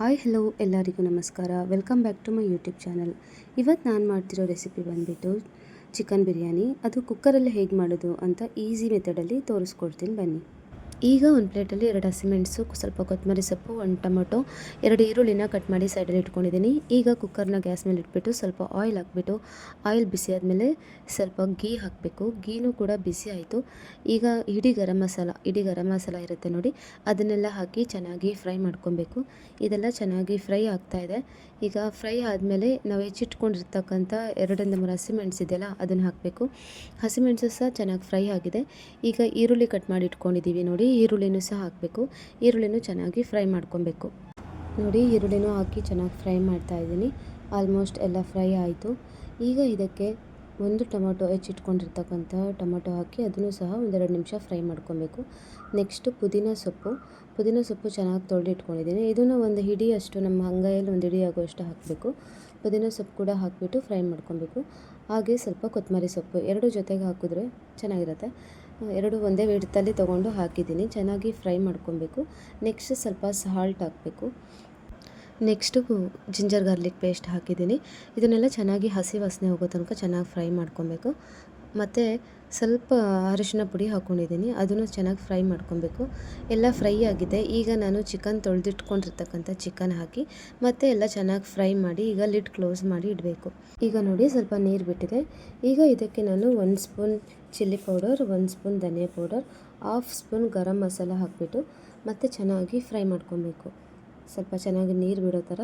Hi hello ಎಲ್ಲರಿಗೂ ನಮಸ್ಕಾರ. Welcome back to my YouTube channel. ಇವತ್ತು ನಾನು ಮಾಡ್ತಿರೋ ರೆಸಿಪಿ ಬಂದುಬಿಟ್ಟು ಚಿಕನ್ ಬಿರಿಯಾನಿ. ಅದು ಕುಕ್ಕರಲ್ಲಿ ಹೇಗೆ ಮಾಡೋದು ಅಂತ ಈಸಿ ಮೆಥಡಲ್ಲಿ ತೋರಿಸ್ಕೊಡ್ತೀನಿ ಬನ್ನಿ. ಈಗ ಒಂದು ಪ್ಲೇಟಲ್ಲಿ 2 ಹಸಿಮೆಣಸು, ಸ್ವಲ್ಪ ಕೊತ್ತಂಬರಿ ಸೊಪ್ಪು, 1 ಟೊಮೊಟೊ, 2 ಈರುಳ್ಳಿನ ಕಟ್ ಮಾಡಿ ಸೈಡಲ್ಲಿ ಇಟ್ಕೊಂಡಿದ್ದೀನಿ. ಈಗ ಕುಕ್ಕರ್ನ ಗ್ಯಾಸ್ ಮೇಲೆ ಇಟ್ಬಿಟ್ಟು ಸ್ವಲ್ಪ ಆಯಿಲ್ ಹಾಕ್ಬಿಟ್ಟು, ಆಯಿಲ್ ಬಿಸಿ ಆದಮೇಲೆ ಸ್ವಲ್ಪ ಗೀ ಹಾಕಬೇಕು. ಗೀನೂ ಕೂಡ ಬಿಸಿ ಆಯಿತು. ಈಗ ಇಡೀ ಗರಂ ಮಸಾಲ ಇರುತ್ತೆ ನೋಡಿ, ಅದನ್ನೆಲ್ಲ ಹಾಕಿ ಚೆನ್ನಾಗಿ ಫ್ರೈ ಮಾಡ್ಕೊಬೇಕು. ಇದೆಲ್ಲ ಚೆನ್ನಾಗಿ ಫ್ರೈ ಆಗ್ತಾಯಿದೆ. ಈಗ ಫ್ರೈ ಆದಮೇಲೆ ನಾವು ಹೆಚ್ಚಿಟ್ಕೊಂಡಿರ್ತಕ್ಕಂಥ 2ರಿಂದ 3 ಹಸಿಮೆಣಸು ಇದೆಯಲ್ಲ, ಅದನ್ನು ಹಾಕಬೇಕು. ಹಸಿಮೆಣಸು ಸಹ ಚೆನ್ನಾಗಿ ಫ್ರೈ ಆಗಿದೆ. ಈಗ ಈರುಳ್ಳಿ ಕಟ್ ಮಾಡಿ ಇಟ್ಕೊಂಡಿದ್ದೀವಿ ನೋಡಿ, ಈರುಳ್ಳಿನೂ ಸಹ ಹಾಕಬೇಕು. ಈರುಳ್ಳಿನೂ ಚೆನ್ನಾಗಿ ಫ್ರೈ ಮಾಡ್ಕೊಬೇಕು ನೋಡಿ. ಈರುಳ್ಳಿನೂ ಹಾಕಿ ಚೆನ್ನಾಗಿ ಫ್ರೈ ಮಾಡ್ತಾ ಇದ್ದೀನಿ. ಆಲ್ಮೋಸ್ಟ್ ಎಲ್ಲ ಫ್ರೈ ಆಯಿತು. ಈಗ ಇದಕ್ಕೆ 1 ಟೊಮೊಟೊ ಹೆಚ್ಚಿಟ್ಕೊಂಡಿರ್ತಕ್ಕಂಥ ಟೊಮೊಟೊ ಹಾಕಿ ಅದನ್ನು ಸಹ 1-2 ನಿಮಿಷ ಫ್ರೈ ಮಾಡ್ಕೊಬೇಕು. ನೆಕ್ಸ್ಟು ಪುದೀನ ಸೊಪ್ಪು ಚೆನ್ನಾಗಿ ತೊಳೆದಿಟ್ಕೊಂಡಿದ್ದೀನಿ. ಇದನ್ನು ಒಂದು ಹಿಡಿಯಷ್ಟು, ನಮ್ಮ ಅಂಗೈಯಲ್ಲಿ ಒಂದು ಹಿಡಿ ಆಗುವಷ್ಟು ಹಾಕಬೇಕು. ಪುದೀನ ಸೊಪ್ಪು ಕೂಡ ಹಾಕಿಬಿಟ್ಟು ಫ್ರೈ ಮಾಡ್ಕೊಬೇಕು. ಹಾಗೆ ಸ್ವಲ್ಪ ಕೊತ್ತಂಬರಿ ಸೊಪ್ಪು, 2 ಜೊತೆಗೆ ಹಾಕಿದ್ರೆ ಚೆನ್ನಾಗಿರುತ್ತೆ. 2 ಒಂದೇ ವಿಡ್ತಲ್ಲಿ ತೊಗೊಂಡು ಹಾಕಿದ್ದೀನಿ. ಚೆನ್ನಾಗಿ ಫ್ರೈ ಮಾಡ್ಕೊಬೇಕು. ನೆಕ್ಸ್ಟ್ ಸ್ವಲ್ಪ ಸಾಲ್ಟ್ ಹಾಕಬೇಕು. ನೆಕ್ಸ್ಟು ಜಿಂಜರ್ ಗಾರ್ಲಿಕ್ ಪೇಸ್ಟ್ ಹಾಕಿದ್ದೀನಿ. ಇದನ್ನೆಲ್ಲ ಚೆನ್ನಾಗಿ ಹಸಿ ವಾಸನೆ ಹೋಗೋ ತನಕ ಚೆನ್ನಾಗಿ ಫ್ರೈ ಮಾಡ್ಕೊಬೇಕು. ಮತ್ತು ಸ್ವಲ್ಪ ಅರಿಶಿನ ಪುಡಿ ಹಾಕ್ಕೊಂಡಿದ್ದೀನಿ, ಅದನ್ನು ಚೆನ್ನಾಗಿ ಫ್ರೈ ಮಾಡ್ಕೊಬೇಕು. ಎಲ್ಲ ಫ್ರೈ ಆಗಿದೆ. ಈಗ ನಾನು ತೊಳೆದಿಟ್ಕೊಂಡಿರ್ತಕ್ಕಂಥ ಚಿಕನ್ ಹಾಕಿ ಮತ್ತೆ ಎಲ್ಲ ಚೆನ್ನಾಗಿ ಫ್ರೈ ಮಾಡಿ ಈಗ ಲಿಡ್ ಕ್ಲೋಸ್ ಮಾಡಿ ಇಡಬೇಕು. ಈಗ ನೋಡಿ ಸ್ವಲ್ಪ ನೀರು ಬಿಟ್ಟಿದೆ. ಈಗ ಇದಕ್ಕೆ ನಾನು 1 ಸ್ಪೂನ್ ಚಿಲ್ಲಿ ಪೌಡರ್, 1 ಸ್ಪೂನ್ ಧನಿಯಾ ಪೌಡರ್, 1/2 ಸ್ಪೂನ್ ಗರಂ ಮಸಾಲ ಹಾಕಿಬಿಟ್ಟು ಮತ್ತೆ ಚೆನ್ನಾಗಿ ಫ್ರೈ ಮಾಡ್ಕೊಬೇಕು. ಸ್ವಲ್ಪ ಚೆನ್ನಾಗಿ ನೀರು ಬಿಡೋ ಥರ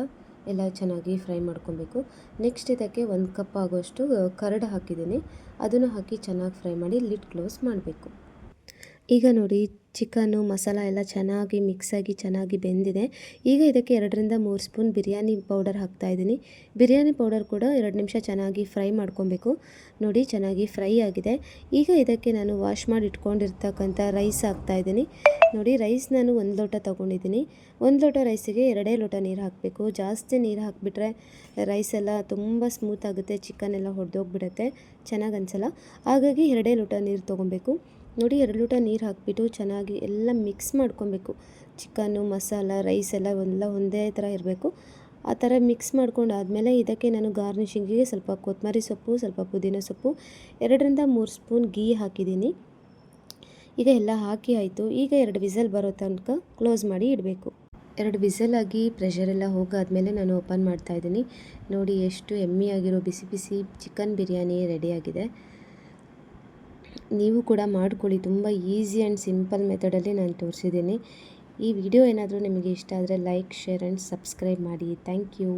ಎಲ್ಲ ಚೆನ್ನಾಗಿ ಫ್ರೈ ಮಾಡ್ಕೊಬೇಕು. ನೆಕ್ಸ್ಟ್ ಇದಕ್ಕೆ 1 ಕಪ್ ಆಗೋಷ್ಟು ಕರ್ಡ್ ಹಾಕಿದ್ದೀನಿ. ಅದನ್ನು ಹಾಕಿ ಚೆನ್ನಾಗಿ ಫ್ರೈ ಮಾಡಿ ಲಿಡ್ ಕ್ಲೋಸ್ ಮಾಡಬೇಕು. ಈಗ ನೋಡಿ ಚಿಕನ್ನು ಮಸಾಲ ಎಲ್ಲ ಚೆನ್ನಾಗಿ ಮಿಕ್ಸಾಗಿ ಚೆನ್ನಾಗಿ ಬೆಂದಿದೆ. ಈಗ ಇದಕ್ಕೆ 2ರಿಂದ 3 ಸ್ಪೂನ್ ಬಿರಿಯಾನಿ ಪೌಡರ್ ಹಾಕ್ತಾಯಿದ್ದೀನಿ. ಬಿರಿಯಾನಿ ಪೌಡರ್ ಕೂಡ 2 ನಿಮಿಷ ಚೆನ್ನಾಗಿ ಫ್ರೈ ಮಾಡ್ಕೊಬೇಕು. ನೋಡಿ ಚೆನ್ನಾಗಿ ಫ್ರೈ ಆಗಿದೆ. ಈಗ ಇದಕ್ಕೆ ನಾನು ವಾಶ್ ಮಾಡಿ ಇಟ್ಕೊಂಡಿರ್ತಕ್ಕಂಥ ರೈಸ್ ಹಾಕ್ತಾಯಿದ್ದೀನಿ. ನೋಡಿ ರೈಸ್ ನಾನು 1 ಲೋಟ ತೊಗೊಂಡಿದ್ದೀನಿ. 1 ಲೋಟ ರೈಸಿಗೆ 2 ಲೋಟ ನೀರು ಹಾಕಬೇಕು. ಜಾಸ್ತಿ ನೀರು ಹಾಕಿಬಿಟ್ರೆ ರೈಸ್ ಎಲ್ಲ ತುಂಬ ಸ್ಮೂತ್ ಆಗುತ್ತೆ, ಚಿಕನ್ ಎಲ್ಲ ಹೊಡೆದೋಗ್ಬಿಡುತ್ತೆ, ಚೆನ್ನಾಗಿ ಅನಿಸಲ್ಲ. ಹಾಗಾಗಿ 2 ಲೋಟ ನೀರು ತೊಗೊಬೇಕು. ನೋಡಿ 2 ಲೋಟ ನೀರು ಹಾಕಿಬಿಟ್ಟು ಚೆನ್ನಾಗಿ ಎಲ್ಲ ಮಿಕ್ಸ್ ಮಾಡ್ಕೊಬೇಕು. ಚಿಕನ್ನು ಮಸಾಲ ರೈಸ್ ಎಲ್ಲ ಒಂದೇ ಥರ ಇರಬೇಕು. ಆ ಥರ ಮಿಕ್ಸ್ ಮಾಡ್ಕೊಂಡಾದಮೇಲೆ ಇದಕ್ಕೆ ನಾನು ಗಾರ್ನಿಷಿಂಗಿಗೆ ಸ್ವಲ್ಪ ಕೊತ್ತಂಬರಿ ಸೊಪ್ಪು, ಸ್ವಲ್ಪ ಪುದೀನ ಸೊಪ್ಪು, 2ರಿಂದ 3 ಸ್ಪೂನ್ ಗೀ ಹಾಕಿದ್ದೀನಿ. ಈಗ ಎಲ್ಲ ಹಾಕಿ ಆಯಿತು. ಈಗ 2 ವಿಸಲ್ ಬರೋ ತನಕ ಕ್ಲೋಸ್ ಮಾಡಿ ಇಡಬೇಕು. 2 ವಿಸಲ್ ಆಗಿ ಪ್ರೆಷರೆಲ್ಲ ಹೋಗಾದ್ಮೇಲೆ ನಾನು ಓಪನ್ ಮಾಡ್ತಾಯಿದ್ದೀನಿ. ನೋಡಿ ಎಷ್ಟು ಎಮ್ಮಿಯಾಗಿರೋ ಬಿಸಿ ಬಿಸಿ ಚಿಕನ್ ಬಿರಿಯಾನಿ ರೆಡಿಯಾಗಿದೆ. ನೀವು ಕೂಡ ಮಾಡ್ಕೊಳ್ಳಿ. ತುಂಬ ಈಸಿ ಆ್ಯಂಡ್ ಸಿಂಪಲ್ ಮೆಥಡಲ್ಲಿ ನಾನು ತೋರಿಸಿದ್ದೀನಿ. ಈ ವಿಡಿಯೋ ಏನಾದರೂ ನಿಮಗೆ ಇಷ್ಟ ಆದರೆ ಲೈಕ್, ಶೇರ್ ಆ್ಯಂಡ್ ಸಬ್ಸ್ಕ್ರೈಬ್ ಮಾಡಿ. Thank you.